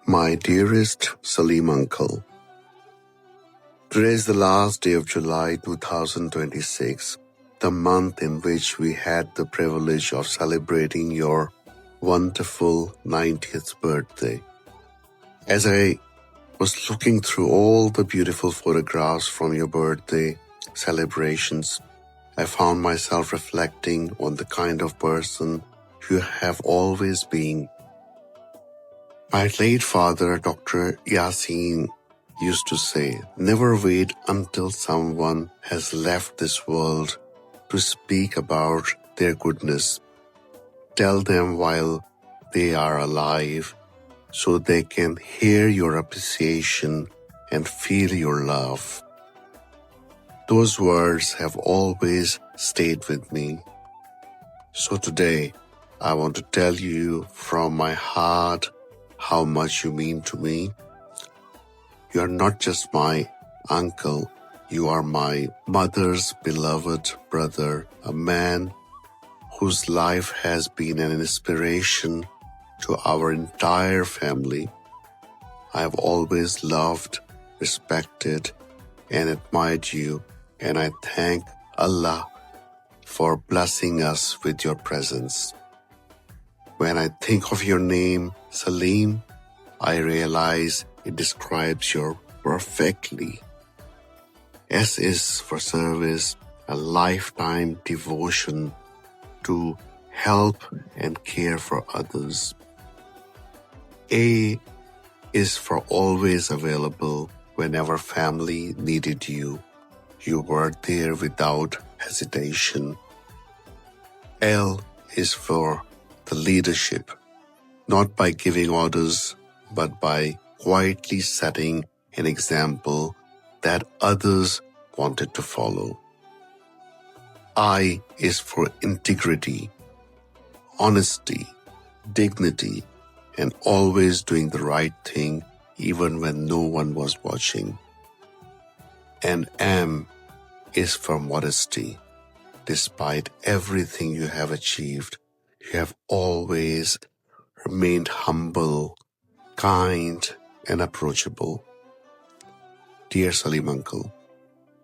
My dearest Salim uncle, today is the last day of July 2026, the month in which we had the privilege of celebrating your wonderful 90th birthday. As I was looking through all the beautiful photographs from your birthday celebrations, I found myself reflecting on the kind of person you have always been. My late father, Dr. Yasin, used to say, never wait until someone has left this world to speak about their goodness. Tell them while they are alive so they can hear your appreciation and feel your love. Those words have always stayed with me. So today, I want to tell you from my heart how much you mean to me. You are not just my uncle, you are my mother's beloved brother, a man whose life has been an inspiration to our entire family. I have always loved, respected, and admired you, and I thank Allah for blessing us with your presence. When I think of your name, Salim, I realize it describes you perfectly. S is for service, a lifetime devotion to help and care for others. A is for always available whenever family needed you. You were there without hesitation. L is for the leadership, not by giving orders, but by quietly setting an example that others wanted to follow. I is for integrity, honesty, dignity, and always doing the right thing even when no one was watching. And M is for modesty. Despite everything you have achieved, you have always remained humble, kind, and approachable. Dear Salim uncle,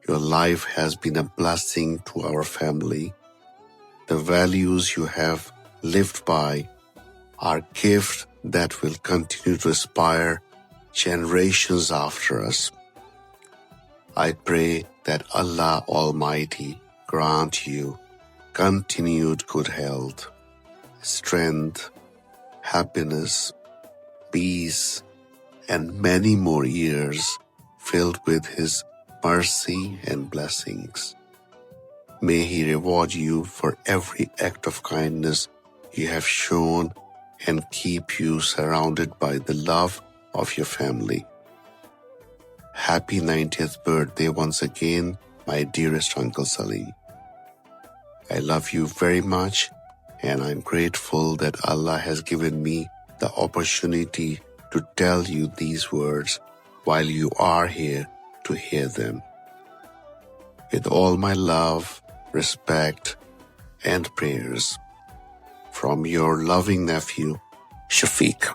your life has been a blessing to our family. The values you have lived by are gifts that will continue to inspire generations after us. I pray that Allah Almighty grant you continued good health, strength, happiness, peace, and many more years filled with His mercy and blessings. May He reward you for every act of kindness you have shown and keep you surrounded by the love of your family. Happy 90th birthday once again, my dearest Uncle Salim. I love you very much, and I'm grateful that Allah has given me the opportunity to tell you these words while you are here to hear them. With all my love, respect, and prayers, from your loving nephew, Shafiq.